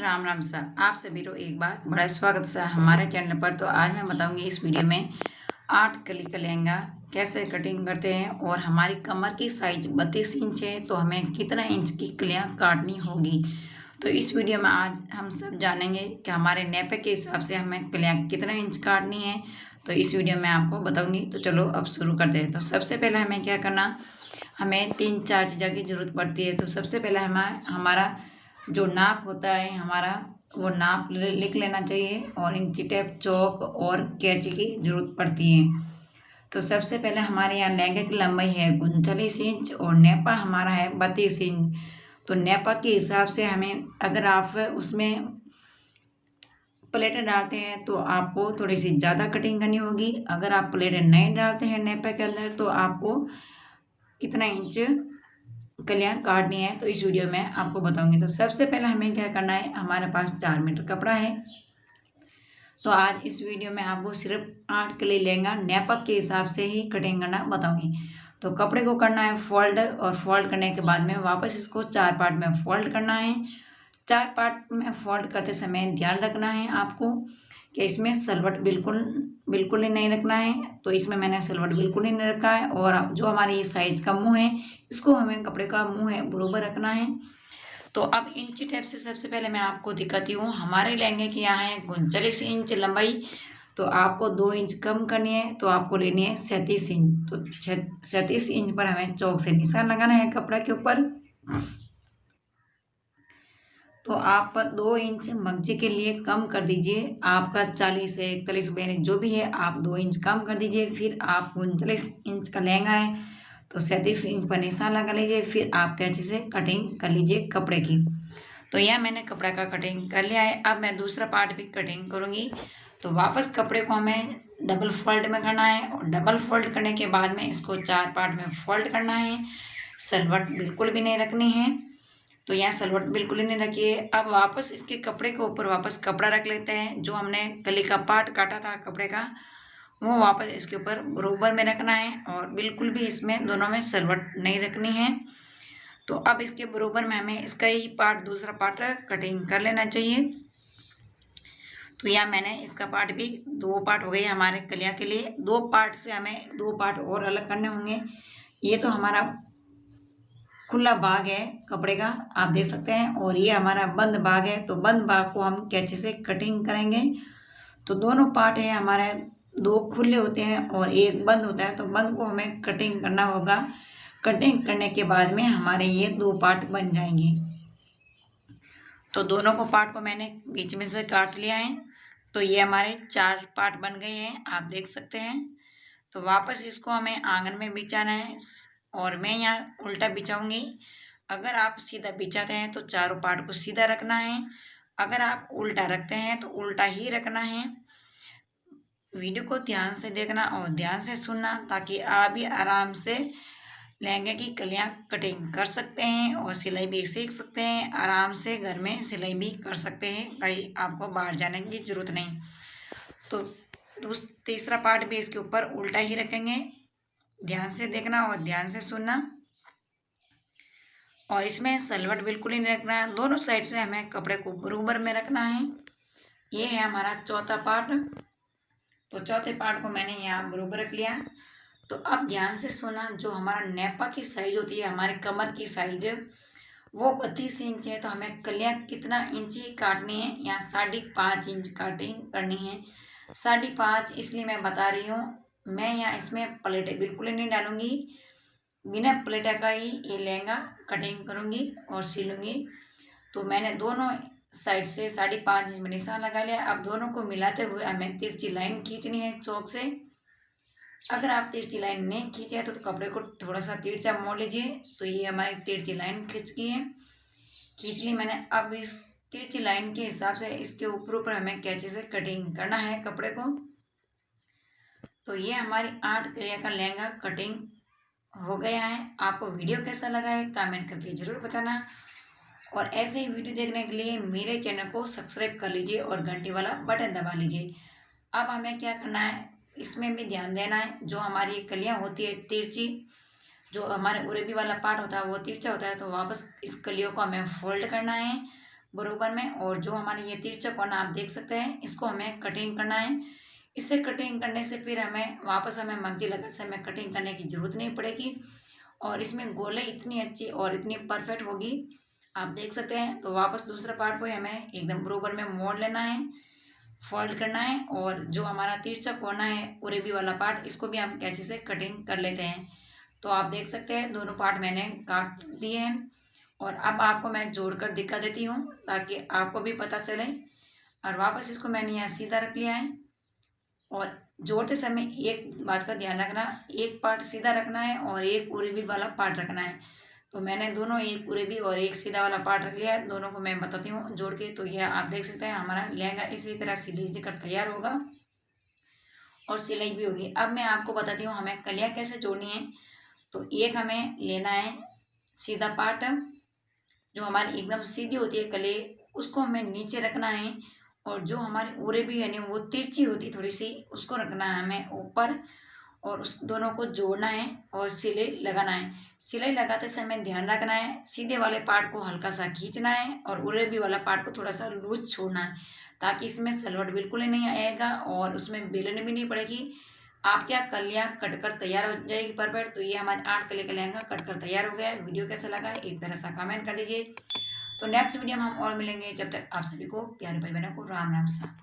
राम राम सा आप सभी को एक बार बड़ा स्वागत सा हमारे चैनल पर। तो आज मैं बताऊंगी इस वीडियो में 8 कली का लहंगा कैसे कटिंग करते हैं और हमारी कमर की साइज 32 इंच है तो हमें कितना इंच की कलियां काटनी होगी। तो इस वीडियो में आज हम सब जानेंगे कि हमारे नेपे के हिसाब से हमें कलियां कितना इंच काटनी है। तो इस वीडियो में आपको बताऊंगी। तो चलो अब शुरू करते हैं। तो सबसे पहले हमें क्या करना, हमें 3-4 चीज़ों की ज़रूरत पड़ती है। तो सबसे पहले हमारा जो नाप होता है हमारा वो नाप लिख लेना चाहिए और इंची टेप, चौक और कैंची की जरूरत पड़ती है। तो सबसे पहले हमारे यहाँ लहंगे की लंबाई है 39 इंच और नेपा हमारा है 32 इंच। तो नेपा के हिसाब से हमें, अगर आप उसमें प्लेटें डालते हैं तो आपको थोड़ी सी ज़्यादा कटिंग करनी होगी। अगर आप प्लेटें नहीं डालते हैं नेपा के अंदर तो आपको कितना इंच कलियां काटनी है तो इस वीडियो में आपको बताऊंगी। तो सबसे पहले हमें क्या करना है, हमारे पास 4 मीटर कपड़ा है। तो आज इस वीडियो में आपको सिर्फ 8 कली लहंगा नेपा के हिसाब से ही कटिंग करना बताऊंगी। तो कपड़े को करना है फोल्ड और फोल्ड करने के बाद में वापस इसको 4 पार्ट में फोल्ड करना है। 4 पार्ट में फोल्ड करते समय ध्यान रखना है आपको कि इसमें सलवट बिल्कुल ही नहीं रखना है। तो इसमें मैंने सलवट बिल्कुल ही नहीं रखा है। और जो हमारी साइज का मुंह है इसको हमें कपड़े का मुंह है बराबर रखना है। तो अब इंची टेप से सबसे पहले मैं आपको दिखाती हूँ। हमारे लहंगे की यहाँ है 39 इंच लंबाई, तो आपको 2 इंच कम करनी है तो आपको लेनी है 37 इंच। तो 37 इंच पर हमें चौक से निशान लगाना है कपड़ा के ऊपर। तो आप 2 इंच मगजी के लिए कम कर दीजिए। आपका 40 से 41 बयालीस जो भी है आप 2 इंच कम कर दीजिए। फिर आप 39 इंच का लहंगा है तो 37 इंच पर निशान लगा लीजिए। फिर आप कैंची से कटिंग कर लीजिए कपड़े की। तो यह मैंने कपड़े का कटिंग कर लिया है। अब मैं दूसरा पार्ट भी कटिंग करूँगी। तो वापस कपड़े को हमें डबल फोल्ड में करना है और डबल फोल्ड करने के बाद में इसको 4 पार्ट में फोल्ड करना है। सलवट बिल्कुल भी नहीं रखनी है। तो यहाँ सलवट बिल्कुल ही नहीं रखिए। अब वापस इसके कपड़े के ऊपर वापस कपड़ा रख लेते हैं। जो हमने कली का पार्ट काटा था कपड़े का वो वापस इसके ऊपर बराबर में रखना है और बिल्कुल भी इसमें दोनों में सलवट नहीं रखनी है। तो अब इसके बराबर में हमें इसका ही पार्ट, दूसरा पार्ट कटिंग कर लेना चाहिए। तो यहाँ मैंने इसका पार्ट भी 2 पार्ट हो गए हमारे कलिया के लिए। 2 पार्ट से हमें 2 पार्ट और अलग करने होंगे। ये तो हमारा खुला भाग है कपड़े का, आप देख सकते हैं, और ये हमारा बंद भाग है। तो बंद भाग को हम कैंची से कटिंग करेंगे। तो दोनों पार्ट है हमारे, 2 खुले होते हैं और 1 बंद होता है। तो बंद को हमें कटिंग करना होगा। कटिंग करने के बाद में हमारे ये 2 पार्ट बन जाएंगे। तो दोनों को पार्ट को मैंने बीच में से काट लिया है। तो ये हमारे 4 पार्ट बन गए हैं, आप देख सकते हैं। तो वापस इसको हमें आंगन में बिछाना है और मैं यहाँ उल्टा बिछाऊंगी। अगर आप सीधा बिछाते हैं तो चारों पार्ट को सीधा रखना है। अगर आप उल्टा रखते हैं तो उल्टा ही रखना है। वीडियो को ध्यान से देखना और ध्यान से सुनना ताकि आप भी आराम से लहंगे की कलियां कटिंग कर सकते हैं और सिलाई भी सीख सकते हैं। आराम से घर में सिलाई भी कर सकते हैं, कहीं आपको बाहर जाने की जरूरत नहीं। तो तीसरा पार्ट भी इसके ऊपर उल्टा ही रखेंगे। ध्यान से देखना और ध्यान से सुनना। और इसमें सलवट बिल्कुल ही नहीं रखना है। दोनों साइड से हमें कपड़े को बराबर में रखना है। ये है हमारा चौथा पार्ट। तो चौथे पार्ट को मैंने यहाँ बराबर रख लिया। तो अब ध्यान से सुना, जो हमारा नेपा की साइज होती है, हमारे कमर की साइज वो 32 इंच है। तो हमें कलियाँ कितना इंच ही काटनी है, यहाँ 5.5 इंच कटिंग करनी है। 5.5 इसलिए मैं बता रही हूँ। मैं यहाँ इसमें प्लेटें बिल्कुल ही नहीं डालूंगी, बिना प्लेटा का ही ये लहंगा कटिंग करूँगी और सिलूँगी। तो मैंने दोनों साइड से 5.5 इंच में निशान लगा लिया। अब दोनों को मिलाते हुए हमें तिरछी लाइन खींचनी है चौक से। अगर आप तिरछी लाइन नहीं खींचे तो कपड़े को थोड़ा सा तिरछा मोड़ लीजिए। तो ये हमारी तिरछी लाइन खींच ली मैंने। अब इस तिरछी लाइन के हिसाब से इसके ऊपर हमें कैंची से कटिंग करना है कपड़े को। तो ये हमारी 8 कलिया का लहंगा कटिंग हो गया है। आपको वीडियो कैसा लगा है कमेंट करके ज़रूर बताना। और ऐसे ही वीडियो देखने के लिए मेरे चैनल को सब्सक्राइब कर लीजिए और घंटी वाला बटन दबा लीजिए। अब हमें क्या करना है, इसमें भी ध्यान देना है। जो हमारी कलियां होती है तिरछी, जो हमारे उरेबी वाला पार्ट होता है वो तिरछा होता है। तो वापस इस कलियों को हमें फोल्ड करना है। बरोबर में। और जो हमारे ये तिरछा कोना आप देख सकते हैं, इसको हमें कटिंग करना है। इसे कटिंग करने से फिर हमें वापस हमें मगजी लगन से हमें कटिंग करने की ज़रूरत नहीं पड़ेगी और इसमें गोलाई इतनी अच्छी और इतनी परफेक्ट होगी, आप देख सकते हैं। तो वापस दूसरा पार्ट को हमें एकदम बरोबर में मोड़ लेना है, फोल्ड करना है और जो हमारा तिरछा कोना है उरेबी वाला पार्ट, इसको भी हम कैंची से कटिंग कर लेते हैं। तो आप देख सकते हैं दोनों पार्ट मैंने काट दिए हैं और अब आपको मैं जोड़कर दिखा देती हूँ ताकि आपको भी पता चले। और वापस इसको मैंने यहाँ सीधा रख लिया है और जोड़ते समय एक बात का ध्यान रखना, एक पार्ट सीधा रखना है और एक उरेबी वाला पार्ट रखना है। तो मैंने दोनों, एक उरेबी और एक सीधा वाला पार्ट रख लिया है। दोनों को मैं बताती हूँ जोड़ के। तो यह आप देख सकते हैं हमारा लहंगा इसी तरह सिलाई कर तैयार होगा और सिलाई भी होगी। अब मैं आपको बताती हूँ हमें कलियाँ कैसे जोड़नी है। तो एक हमें लेना है सीधा पार्ट, जो हमारी एकदम सीधी होती है कली, उसको हमें नीचे रखना है और जो हमारी उरेबी यानी वो तिरछी होती है थोड़ी सी, उसको रखना है हमें ऊपर और उस दोनों को जोड़ना है और सिलाई लगाना है। सिलाई लगाते समय ध्यान रखना है सीधे वाले पार्ट को हल्का सा खींचना है और उरेबी वाला पार्ट को थोड़ा सा लूज छोड़ना है ताकि इसमें सलवट बिल्कुल ही नहीं आएगा और उसमें बेलन भी नहीं पड़ेगी। आप क्या कलियाँ कट कर तैयार हो जाएगी परफेक्ट। तो ये हमारे 8 कली का लहंगा कट कर तैयार हो गया है। वीडियो कैसा लगा एक तरह सा कमेंट कर दीजिए। तो नेक्स्ट वीडियो में हम और मिलेंगे। जब तक आप सभी को प्यारे भाई बहनों को राम राम सा।